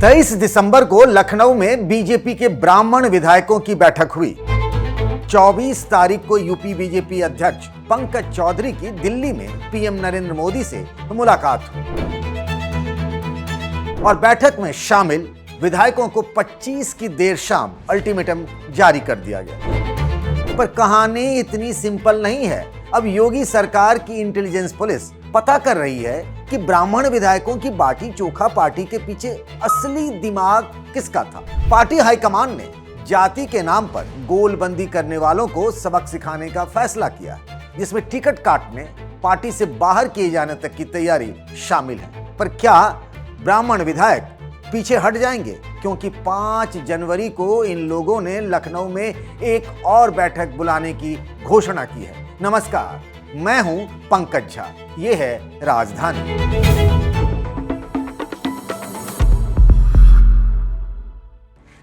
23 दिसंबर को लखनऊ में बीजेपी के ब्राह्मण विधायकों की बैठक हुई। 24 तारीख को यूपी बीजेपी अध्यक्ष पंकज चौधरी की दिल्ली में पीएम नरेंद्र मोदी से मुलाकात हुई और बैठक में शामिल विधायकों को 25 की देर शाम अल्टीमेटम जारी कर दिया गया। पर कहानी इतनी सिंपल नहीं है। अब योगी सरकार की इंटेलिजेंस पुलिस पता कर रही है कि ब्राह्मण विधायकों की बाटी चोखा पार्टी के पीछे असली दिमाग किसका था। पार्टी हाईकमान ने जाति के नाम पर गोलबंदी करने वालों को सबक सिखाने का फैसला किया, जिसमें टिकट काटने, पार्टी से बाहर किए जाने तक की तैयारी शामिल है। पर क्या ब्राह्मण विधायक पीछे हट जाएंगे? क्योंकि 5 जनवरी को इन लोगों ने लखनऊ में एक और बैठक बुलाने की घोषणा की है। नमस्कार, मैं हूं पंकज झा, ये है राजधानी।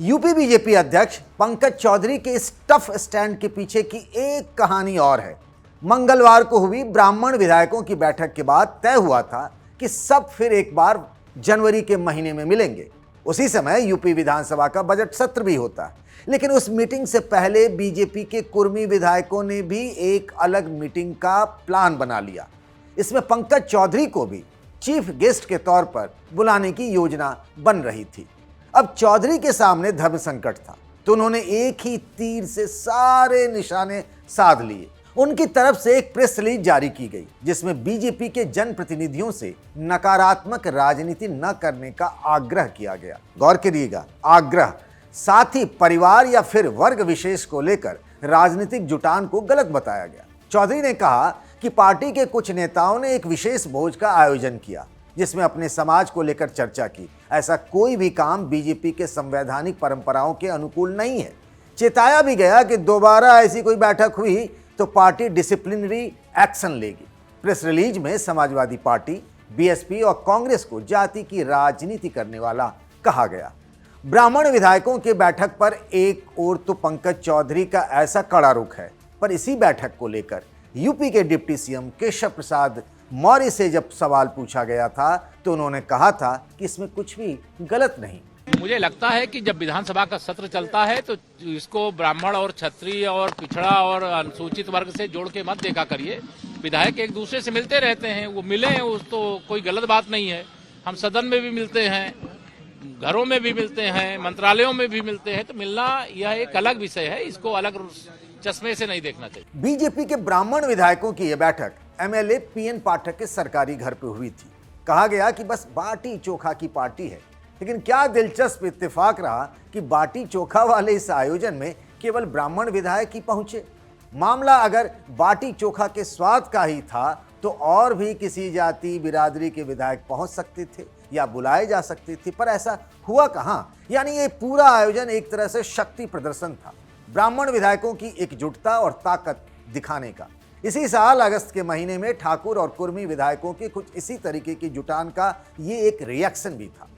यूपी बीजेपी अध्यक्ष पंकज चौधरी के इस टफ स्टैंड के पीछे की एक कहानी और है। मंगलवार को हुई ब्राह्मण विधायकों की बैठक के बाद तय हुआ था कि सब फिर एक बार जनवरी के महीने में मिलेंगे। उसी समय यूपी विधानसभा का बजट सत्र भी होता है। लेकिन उस मीटिंग से पहले बीजेपी के कुर्मी विधायकों ने भी एक अलग मीटिंग का प्लान बना लिया। इसमें पंकज चौधरी को भी चीफ गेस्ट के तौर पर बुलाने की योजना बन रही थी। अब चौधरी के सामने धर्म संकट था, तो उन्होंने एक ही तीर से सारे निशाने साध लिए। उनकी तरफ से एक प्रेस रिलीज जारी की गई, जिसमें बीजेपी के जनप्रतिनिधियों से नकारात्मक राजनीति न करने का आग्रह किया गया। गौर करिएगा, आग्रह। साथ ही परिवार या फिर वर्ग विशेष को लेकर राजनीतिक जुटान को गलत बताया गया। चौधरी ने कहा कि पार्टी के कुछ नेताओं ने एक विशेष भोज का आयोजन किया, जिसमें अपने समाज को लेकर चर्चा की। ऐसा कोई भी काम बीजेपी के संवैधानिक परंपराओं के अनुकूल नहीं है। चेताया भी गया कि दोबारा ऐसी कोई बैठक हुई तो पार्टी डिसिप्लिनरी एक्शन लेगी। प्रेस रिलीज में समाजवादी पार्टी, बीएसपी और कांग्रेस को जाति की राजनीति करने वाला कहा गया। ब्राह्मण विधायकों की बैठक पर एक ओर तो पंकज चौधरी का ऐसा कड़ा रुख है, पर इसी बैठक को लेकर यूपी के डिप्टी सीएम केशव प्रसाद मौर्य से जब सवाल पूछा गया था तो उन्होंने कहा था कि इसमें कुछ भी गलत नहीं। मुझे लगता है कि जब विधानसभा का सत्र चलता है तो इसको ब्राह्मण और क्षत्रिय और पिछड़ा और अनुसूचित वर्ग से जोड़ के मत देखा करिए। विधायक एक दूसरे से मिलते रहते हैं, वो मिले उस तो कोई गलत बात नहीं है। हम सदन में भी मिलते हैं, घरों में भी मिलते हैं, मंत्रालयों में भी मिलते हैं, तो मिलना यह एक अलग विषय है, इसको अलग चश्मे से नहीं देखना चाहिए। बीजेपी के ब्राह्मण विधायकों की यह बैठक एमएलए पीएन पाठक के सरकारी घर पे हुई थी। कहा गया कि बस बाटी चोखा की पार्टी है, लेकिन क्या दिलचस्प इत्तेफाक रहा कि बाटी चोखा वाले इस आयोजन में केवल ब्राह्मण विधायक ही पहुंचे। मामला अगर बाटी चोखा के स्वाद का ही था तो और भी किसी जाति बिरादरी के विधायक पहुंच सकते थे या बुलाए जा सकते थे, पर ऐसा हुआ कहां। यानी ये पूरा आयोजन एक तरह से शक्ति प्रदर्शन था, ब्राह्मण विधायकों की एकजुटता और ताकत दिखाने का। इसी साल अगस्त के महीने में ठाकुर और कुर्मी विधायकों की कुछ इसी तरीके की जुटान का ये एक रिएक्शन भी था।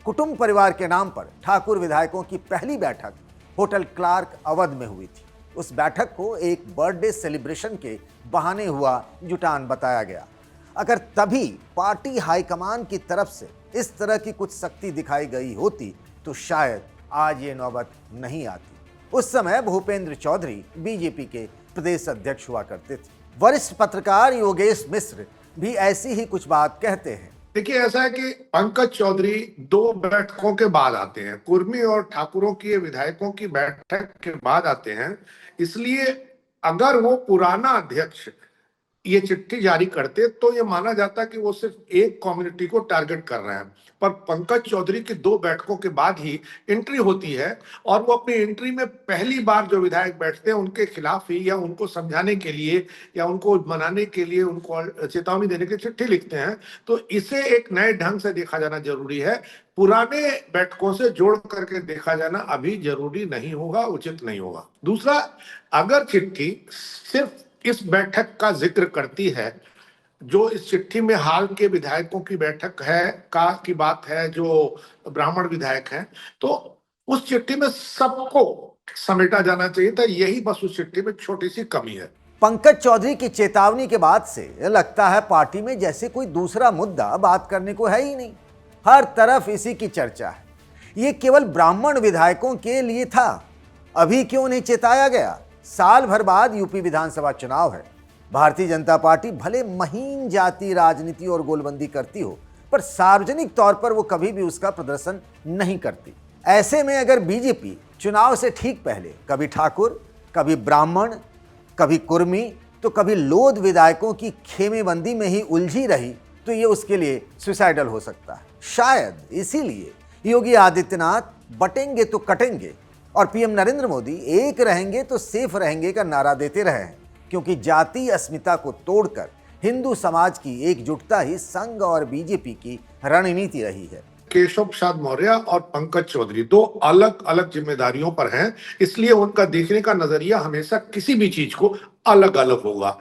कुटुंब परिवार के नाम पर ठाकुर विधायकों की पहली बैठक होटल क्लार्क अवध में हुई थी। उस बैठक को एक बर्थडे सेलिब्रेशन के बहाने हुआ जुटान बताया गया। अगर तभी पार्टी हाईकमान की तरफ से इस तरह की कुछ शक्ति दिखाई गई होती तो शायद आज ये नौबत नहीं आती। उस समय भूपेंद्र चौधरी बीजेपी के प्रदेश अध्यक्ष हुआ करते थे। वरिष्ठ पत्रकार योगेश मिश्र भी ऐसी ही कुछ बात कहते हैं। देखिए, ऐसा है कि पंकज चौधरी 2 बैठकों के बाद आते हैं, कुर्मी और ठाकुरों की विधायकों की बैठक के बाद आते हैं। इसलिए अगर वो पुराना अध्यक्ष ये चिट्ठी जारी करते तो ये माना जाता कि वो सिर्फ एक कम्युनिटी को टारगेट कर रहे हैं। पर पंकज चौधरी की 2 बैठकों के बाद ही एंट्री होती है और वो अपनी एंट्री में पहली बार जो विधायक बैठते हैं उनके खिलाफ ही या उनको समझाने के लिए या उनको मनाने के लिए, उनको चेतावनी देने की चिट्ठी लिखते हैं। तो इसे एक नए ढंग से देखा जाना जरूरी है। पुराने बैठकों से जोड़ करके देखा जाना अभी जरूरी नहीं होगा, उचित नहीं होगा। दूसरा, अगर चिट्ठी सिर्फ इस बैठक का जिक्र करती है, जो इस चिट्ठी में हाल के विधायकों की बैठक है की बात है, जो ब्राह्मण विधायक हैं, तो उस चिट्ठी में सबको समेटा जाना चाहिए था। यही बस उस चिट्ठी में छोटी सी कमी है। पंकज चौधरी की चेतावनी के बाद से लगता है पार्टी में जैसे कोई दूसरा मुद्दा बात करने को है ही नहीं। हर तरफ इसी की चर्चा है। ये केवल ब्राह्मण विधायकों के लिए था, अभी क्यों नहीं चेताया गया? साल भर बाद यूपी विधानसभा चुनाव है। भारतीय जनता पार्टी भले महीन जाति राजनीति और गोलबंदी करती हो, पर सार्वजनिक तौर पर वो कभी भी उसका प्रदर्शन नहीं करती। ऐसे में अगर बीजेपी चुनाव से ठीक पहले कभी ठाकुर, कभी ब्राह्मण, कभी कुर्मी तो कभी लोध विधायकों की खेमेबंदी में ही उलझी रही तो ये उसके लिए सुसाइडल हो सकता है। शायद इसीलिए योगी आदित्यनाथ बटेंगे तो कटेंगे और पीएम नरेंद्र मोदी एक रहेंगे तो सेफ रहेंगे का नारा देते रहे हैं, क्योंकि जाति अस्मिता को तोड़कर हिंदू समाज की एकजुटता ही संघ और बीजेपी की रणनीति रही है। केशव प्रसाद मौर्य और पंकज चौधरी दो अलग अलग जिम्मेदारियों पर हैं, इसलिए उनका देखने का नजरिया हमेशा किसी भी चीज को अलग अलग होगा।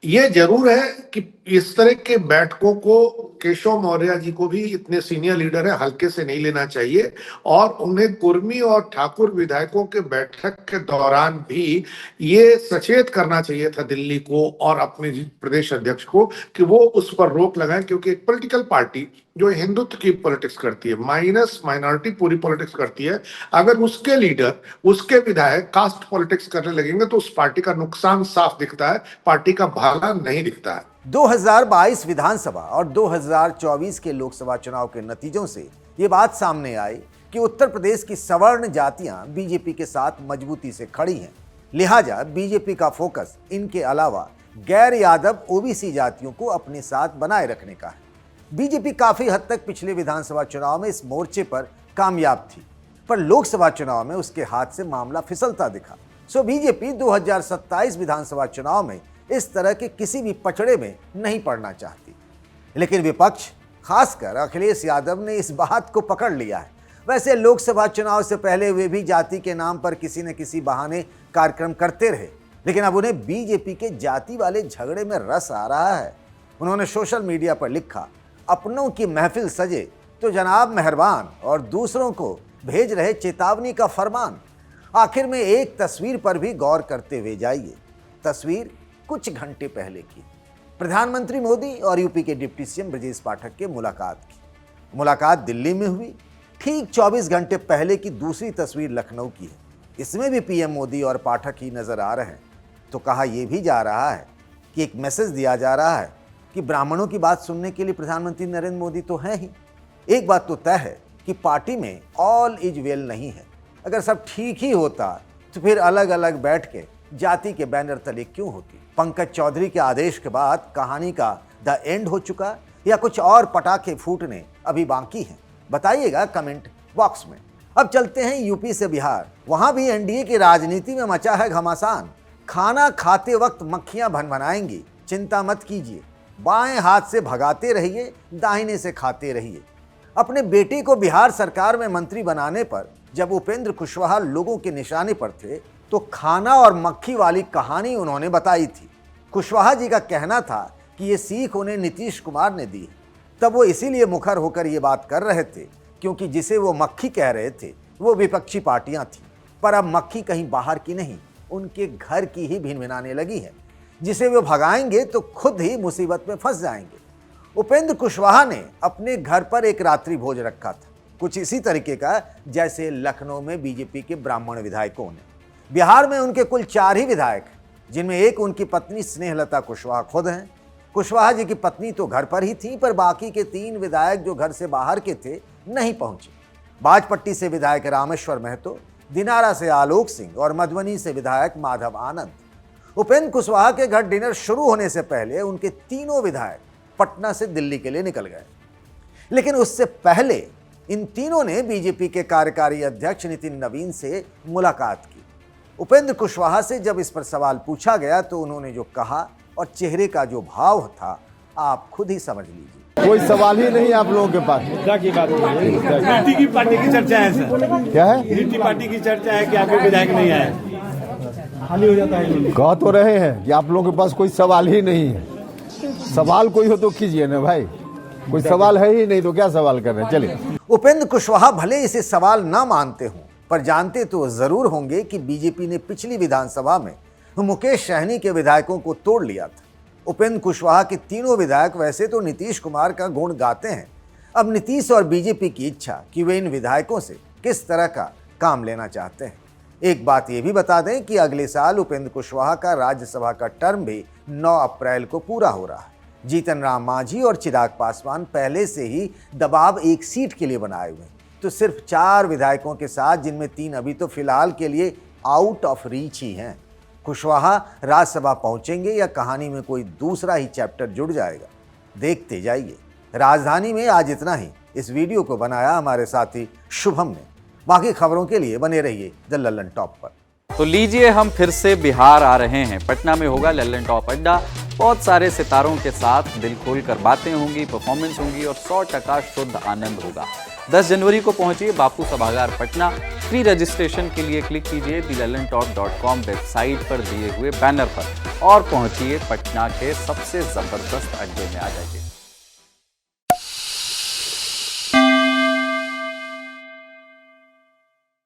ये जरूर है कि इस तरह के बैठकों को केशव मौर्य जी को भी, इतने सीनियर लीडर है, हल्के से नहीं लेना चाहिए और उन्हें कुर्मी और ठाकुर विधायकों के बैठक के दौरान भी ये सचेत करना चाहिए था दिल्ली को और अपने प्रदेश अध्यक्ष को कि वो उस पर रोक लगाएं, क्योंकि एक पॉलिटिकल पार्टी जो हिंदुत्व की पॉलिटिक्स करती है, माइनस माइनॉरिटी पूरी पॉलिटिक्स करती है, अगर उसके लीडर, उसके विधायक कास्ट पॉलिटिक्स करने लगेंगे तो उस पार्टी का नुकसान साफ दिखता है, पार्टी का भला नहीं दिखता है। 2022 विधानसभा और 2024 के लोकसभा चुनाव के नतीजों से ये बात सामने आई कि उत्तर प्रदेश की सवर्ण जातियां बीजेपी के साथ मजबूती से खड़ी हैं। लिहाजा बीजेपी का फोकस इनके अलावा गैर यादव ओबीसी जातियों को अपने साथ बनाए रखने का है। बीजेपी काफी हद तक पिछले विधानसभा चुनाव में इस मोर्चे पर कामयाब थी, पर लोकसभा चुनाव में उसके हाथ से मामला फिसलता दिखा। सो बीजेपी 2027 विधानसभा चुनाव में इस तरह के किसी भी पचड़े में नहीं पड़ना चाहती। लेकिन विपक्ष, खासकर अखिलेश यादव ने इस बात को पकड़ लिया है। वैसे लोकसभा चुनाव से पहले वे भी जाति के नाम पर किसी न किसी बहाने कार्यक्रम करते रहे, लेकिन अब उन्हें बीजेपी के जाति वाले झगड़े में रस आ रहा है। उन्होंने सोशल मीडिया पर लिखा, अपनों की महफिल सजे तो जनाब मेहरबान, और दूसरों को भेज रहे चेतावनी का फरमान। आखिर में एक तस्वीर पर भी गौर करते हुए जाइए। तस्वीर कुछ घंटे पहले की, प्रधानमंत्री मोदी और यूपी के डिप्टी सीएम ब्रजेश पाठक के मुलाकात की। मुलाकात दिल्ली में हुई। ठीक 24 घंटे पहले की दूसरी तस्वीर लखनऊ की है। इसमें भी पीएम मोदी और पाठक ही नजर आ रहे हैं। तो कहा यह भी जा रहा है कि एक मैसेज दिया जा रहा है कि ब्राह्मणों की बात सुनने के लिए प्रधानमंत्री नरेंद्र मोदी तो हैं ही। एक बात तो तय है कि पार्टी में ऑल इज वेल नहीं है। अगर सब ठीक ही होता तो फिर अलग अलग बैठ के जाति के बैनर तले क्यों होती? पंकज चौधरी के आदेश के बाद कहानी का द एंड हो चुका या कुछ और पटाखे फूटने अभी बाकी हैं? बताइएगा कमेंट बॉक्स में। अब चलते हैं यूपी से बिहार। वहां भी एनडीए की राजनीति में मचा है घमासान। खाना खाते वक्त मक्खियां भनभनाएंगी, चिंता मत कीजिए। बाएं हाथ से भगाते रहिए, दाहिने से खाते रहिए। अपने बेटे को बिहार सरकार में मंत्री बनाने पर जब उपेंद्र कुशवाहा लोगों के निशाने पर थे तो खाना और मक्खी वाली कहानी उन्होंने बताई थी। कुशवाहा जी का कहना था कि ये सीख उन्हें नीतीश कुमार ने दी है। तब वो इसीलिए मुखर होकर ये बात कर रहे थे क्योंकि जिसे वो मक्खी कह रहे थे वो विपक्षी पार्टियां थीं। पर अब मक्खी कहीं बाहर की नहीं, उनके घर की ही भिनभिनाने लगी है, जिसे वे भगाएंगे तो खुद ही मुसीबत में फंस जाएंगे। उपेंद्र कुशवाहा ने अपने घर पर एक रात्रि भोज रखा था, कुछ इसी तरीके का जैसे लखनऊ में बीजेपी के ब्राह्मण विधायकों ने। बिहार में उनके कुल 4 ही विधायक, जिनमें एक उनकी पत्नी स्नेहलता कुशवाहा खुद हैं। कुशवाहा जी की पत्नी तो घर पर ही थी, पर बाकी के 3 विधायक जो घर से बाहर के थे नहीं पहुंचे। बाजपट्टी से विधायक रामेश्वर महतो, दिनारा से आलोक सिंह और मधुबनी से विधायक माधव आनंद। उपेंद्र कुशवाहा के घर डिनर शुरू होने से पहले उनके तीनों विधायक पटना से दिल्ली के लिए निकल गए। लेकिन उससे पहले इन तीनों ने बीजेपी के कार्यकारी अध्यक्ष नितिन नवीन से मुलाकात की। उपेंद्र कुशवाहा से जब इस पर सवाल पूछा गया तो उन्होंने जो कहा और चेहरे का जो भाव था, आप खुद ही समझ लीजिए। कोई सवाल ही नहीं आप लोगों के पास। मुद्दा की बात नीति की पार्टी की चर्चा है सर। क्या है? नीति पार्टी की चर्चा है कि आपके विधायक नहीं आए, खाली हो जाता है। कह तो रहे हैं कि आप लोगों के पास कोई सवाल ही नहीं है। सवाल कोई हो तो कीजिए ना भाई, कोई सवाल है ही नहीं तो क्या सवाल कर रहे हैं। चलिए। उपेंद्र कुशवाहा भले इसे सवाल ना मानते हों, पर जानते तो जरूर होंगे कि बीजेपी ने पिछली विधानसभा में मुकेश सहनी के विधायकों को तोड़ लिया था। उपेंद्र कुशवाहा के तीनों विधायक वैसे तो नीतीश कुमार का गुण गाते हैं। अब नीतीश और बीजेपी की इच्छा कि वे इन विधायकों से किस तरह का काम लेना चाहते हैं। एक बात ये भी बता दें कि अगले साल उपेंद्र कुशवाहा का राज्यसभा का टर्म भी 9 अप्रैल को पूरा हो रहा है। जीतन राम मांझी और चिराग पासवान पहले से ही दबाव एक सीट के लिए बनाए हुए हैं, तो सिर्फ 4 विधायकों के साथ, जिनमें 3 अभी तो फिलहाल के लिए आउट ऑफ रीच ही हैं। कुशवाहा राज्यसभा पहुंचेंगे या कहानी में कोई दूसरा ही चैप्टर जुड़ जाएगा, देखते जाइए। राजधानी में आज इतना ही। इस वीडियो को बनाया हमारे साथी शुभम ने। बाकी खबरों के लिए बने रहिए द लल्लन टॉप पर। तो लीजिए, हम फिर से बिहार आ रहे हैं। पटना में होगा लल्लन टॉप अड्डा। बहुत सारे सितारों के साथ दिल खोलकर बातें होंगी, परफॉर्मेंस होंगी और 100% शुद्ध आनंद होगा। 10 जनवरी को पहुंचिए बापू सभागार पटना। फ्री रजिस्ट्रेशन के लिए क्लिक कीजिए thelallanTop.com वेबसाइट पर दिए हुए बैनर पर और पहुंचिए पटना के सबसे जबरदस्त अड्डे में। आ जाइए।